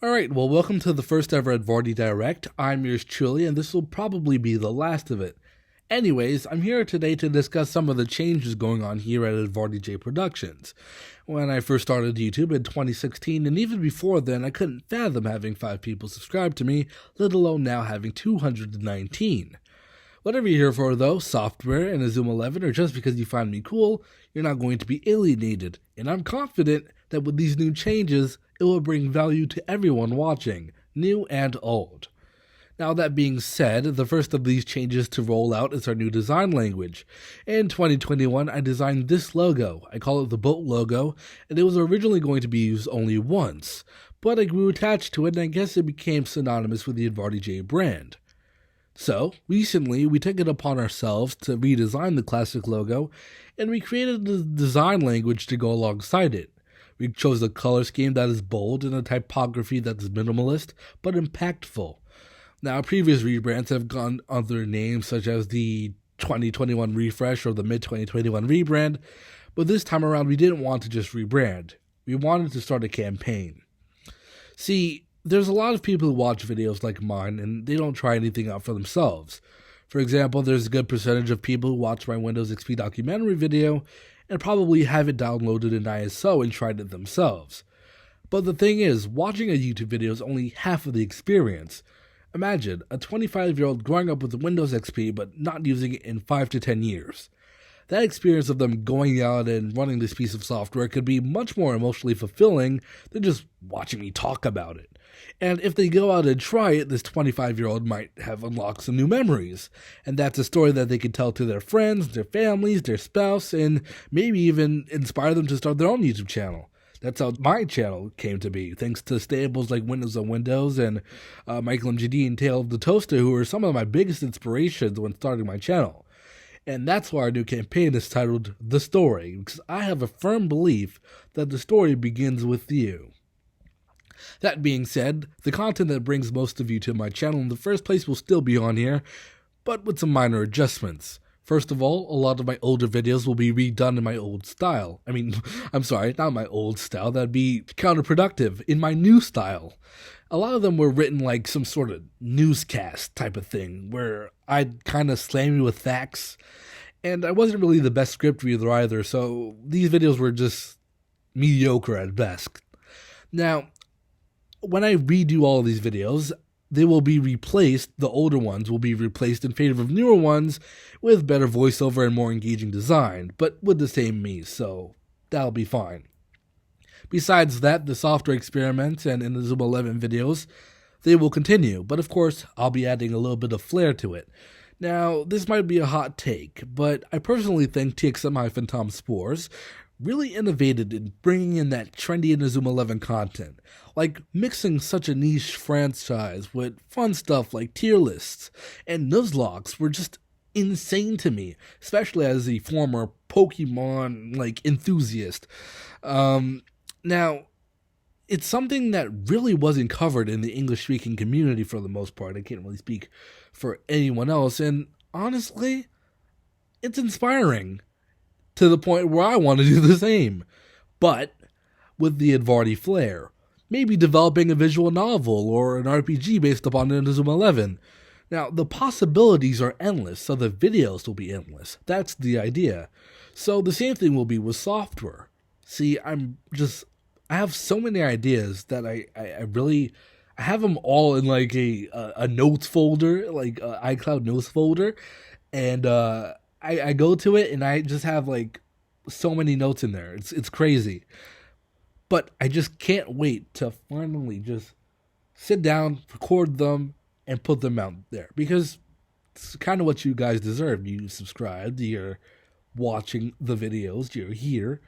Alright, well, welcome to the first ever Advardy Direct. I'm yours truly, and this will probably be the last of it. Anyways, I'm here today to discuss some of the changes going on here at Advardy J Productions. When I first started YouTube in 2016, and even before then, I couldn't fathom having 5 people subscribe to me, let alone now having 219. Whatever you're here for, though, software and a Zoom 11, or just because you find me cool, you're not going to be alienated, and I'm confident that with these new changes, it will bring value to everyone watching, new and old. Now, that being said, the first of these changes to roll out is our new design language. In 2021, I designed this logo. I call it the boat logo, and it was originally going to be used only once, but I grew attached to it, and I guess it became synonymous with the Advardy J brand. So, recently, we took it upon ourselves to redesign the classic logo, and we created the design language to go alongside it. We chose a color scheme that is bold and a typography that is minimalist, but impactful. Now, previous rebrands have gone under names such as the 2021 refresh or the mid-2021 rebrand, but this time around we didn't want to just rebrand. We wanted to start a campaign. See, there's a lot of people who watch videos like mine and they don't try anything out for themselves. For example, there's a good percentage of people who watch my Windows XP documentary video and probably have it downloaded in ISO and tried it themselves. But the thing is, watching a YouTube video is only half of the experience. Imagine a 25-year-old growing up with Windows XP but not using it in 5 to 10 years. That experience of them going out and running this piece of software could be much more emotionally fulfilling than just watching me talk about it. And if they go out and try it, this 25-year-old might have unlocked some new memories. And that's a story that they can tell to their friends, their families, their spouse, and maybe even inspire them to start their own YouTube channel. That's how my channel came to be, thanks to staples like Windows on Windows and Michael MGD and Tale of the Toaster, who were some of my biggest inspirations when starting my channel. And that's why our new campaign is titled The Story, because I have a firm belief that the story begins with you. That being said, the content that brings most of you to my channel in the first place will still be on here, but with some minor adjustments. First of all, a lot of my older videos will be redone in my old style. I'm sorry, not my old style, that'd be counterproductive, in my new style. A lot of them were written like some sort of newscast type of thing, where I'd kind of slam you with facts, and I wasn't really the best script reader either, so these videos were just mediocre at best. Now, when I redo all of these videos, they will be replaced, the older ones will be replaced in favor of newer ones with better voiceover and more engaging design, but with the same me, so that'll be fine. Besides that, the software experiments and in the Zoom 11 videos, they will continue, but of course, I'll be adding a little bit of flair to it. Now, this might be a hot take, but I personally think TXM-Tom Spores really innovated in bringing in that trendy in the Zoom 11 content, like mixing such a niche franchise with fun stuff like tier lists and Nuzlockes were just insane to me, especially as a former Pokemon enthusiast. Now, it's something that really wasn't covered in the English-speaking community for the most part. I can't really speak for anyone else, and honestly, it's inspiring to the point where I want to do the same, but with the Advardy flair. Maybe developing a visual novel or an RPG based upon it in Zoom 11. Now, the possibilities are endless, so the videos will be endless. That's the idea. So the same thing will be with software. See, I have so many ideas that I have them all in like a notes folder, like iCloud notes folder, and I go to it and I just have like so many notes in there. It's crazy. But I just can't wait to finally just sit down, record them, and put them out there. Because it's kind of what you guys deserve. You subscribed, you're watching the videos, you're here.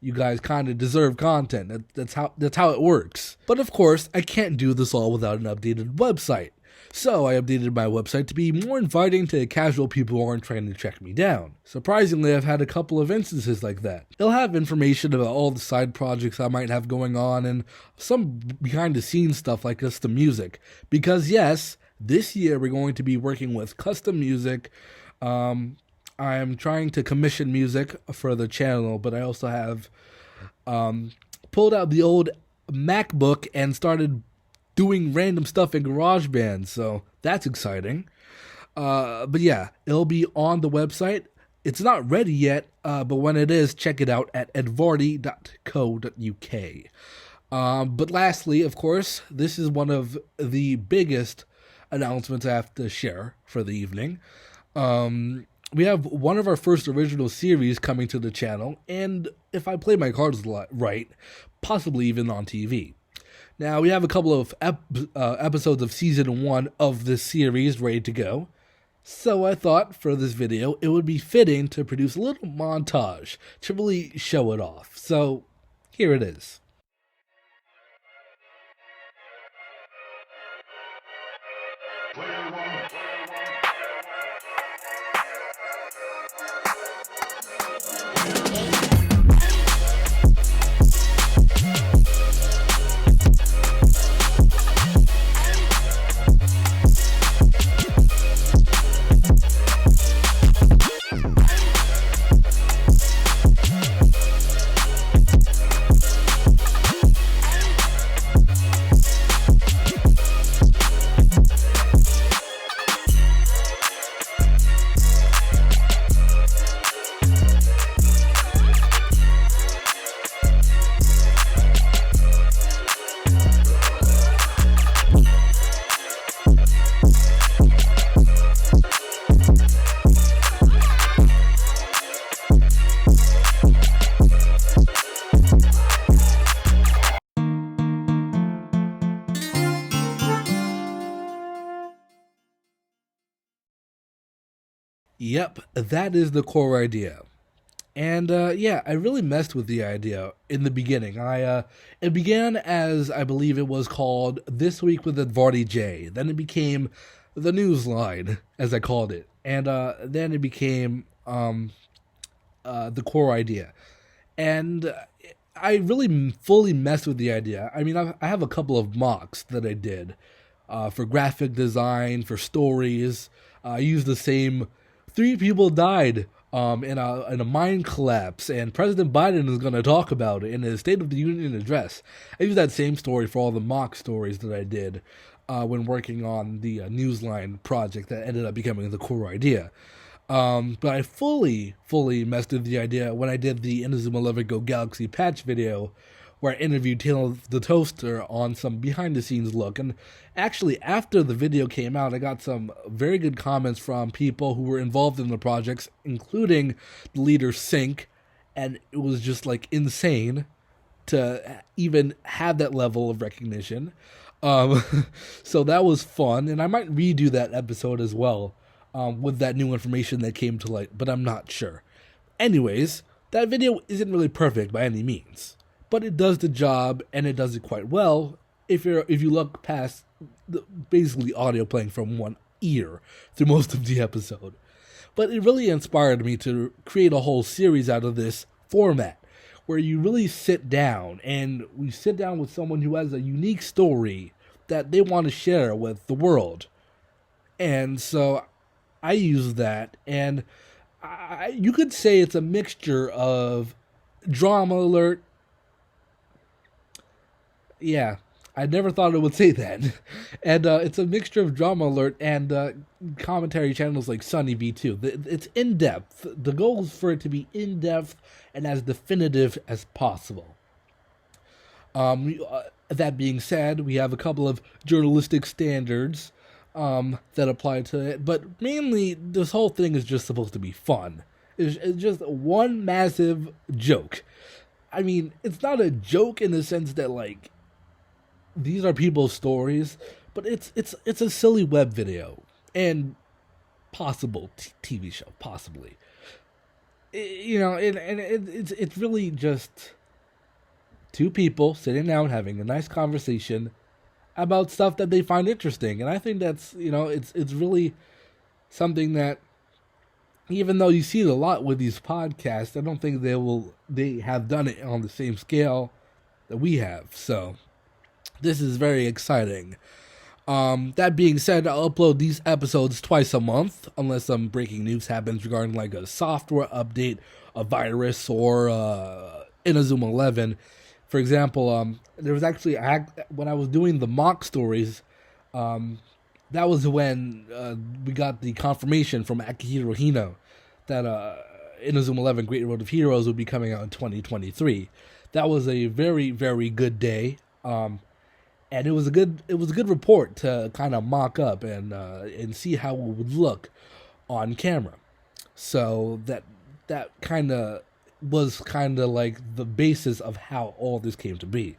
You guys kind of deserve content. That's how it works. But of course, I can't do this all without an updated website. So I updated my website to be more inviting to casual people who aren't trying to track me down. Surprisingly, I've had a couple of instances like that. It'll have information about all the side projects I might have going on and some behind the scenes stuff like custom music. Because yes, this year we're going to be working with custom music. I'm trying to commission music for the channel, but I also have pulled out the old MacBook and started doing random stuff in GarageBand, so that's exciting. But yeah, it'll be on the website. It's not ready yet, but when it is, check it out at edvardi.co.uk. But lastly, of course, this is one of the biggest announcements I have to share for the evening. We have one of our first original series coming to the channel, and if I play my cards right, possibly even on TV. Now, we have a couple of episodes of Season 1 of this series ready to go, so I thought for this video it would be fitting to produce a little montage to really show it off. So, here it is. Yep, that is the core idea. And yeah, I really messed with the idea in the beginning. It began as, I believe it was called This Week with Edvardi J. Then it became the Newsline, as I called it. And then it became the core idea. And I really fully messed with the idea. I mean, I have a couple of mocks that I did for graphic design, for stories. I used the same 3 people died in a mine collapse, and President Biden is going to talk about it in his State of the Union address. I used that same story for all the mock stories that I did when working on the Newsline project that ended up becoming the core idea. But I fully messed with the idea when I did the Inazuma 11 Go Galaxy patch video, where I interviewed Taylor the Toaster on some behind-the-scenes look. And actually, after the video came out, I got some very good comments from people who were involved in the projects, including the leader Sync, and it was just, like, insane to even have that level of recognition. So that was fun, and I might redo that episode as well with that new information that came to light, but I'm not sure. Anyways, that video isn't really perfect by any means, but it does the job, and it does it quite well if you look past the basically audio playing from one ear through most of the episode. But it really inspired me to create a whole series out of this format, where you really sit down, and we sit down with someone who has a unique story that they want to share with the world. And so I use that, and you could say it's a mixture of drama alert. Yeah, I never thought it would say that. And it's a mixture of drama alert and commentary channels like Sunny V2. It's in-depth. The goal is for it to be in-depth and as definitive as possible. That being said, we have a couple of journalistic standards that apply to it, but mainly this whole thing is just supposed to be fun. It's just one massive joke. I mean, it's not a joke in the sense that, like, these are people's stories, but it's a silly web video and possible TV show, possibly. It's really just 2 people sitting down having a nice conversation about stuff that they find interesting, and I think that's it's really something that, even though you see it a lot with these podcasts, I don't think they have done it on the same scale that we have. So this is very exciting. That being said, I'll upload these episodes twice a month, unless some breaking news happens regarding like a software update, a virus, or Inazuma 11. For example, there was actually when I was doing the mock stories, that was when we got the confirmation from Akihiro Hino that Inazuma 11 Great Road of Heroes would be coming out in 2023. That was a very, very good day, and it was a good report to kind of mock up and see how it would look on camera. So that kind of was kind of like the basis of how all this came to be.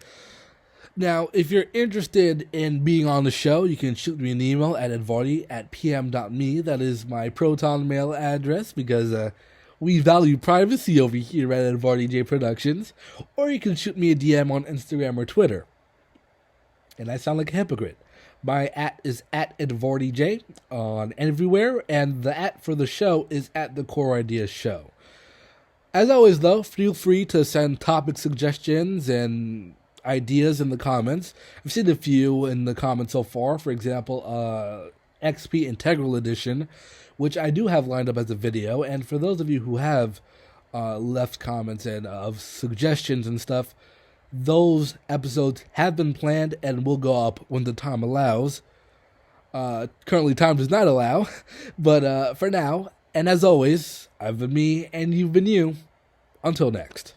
Now, if you're interested in being on the show, you can shoot me an email at edvardi@pm.me. That is my Proton mail address because we value privacy over here at Edvardi J Productions. Or you can shoot me a DM on Instagram or Twitter. And I sound like a hypocrite. My @ is @EdvardiJ on everywhere, and the @ for the show is @The Core Ideas Show. As always, though, feel free to send topic suggestions and ideas in the comments. I've seen a few in the comments so far. For example, XP Integral Edition, which I do have lined up as a video. And for those of you who have left comments and of suggestions and stuff, those episodes have been planned and will go up when the time allows. Currently, time does not allow, but for now, and as always, I've been me and you've been you. Until next.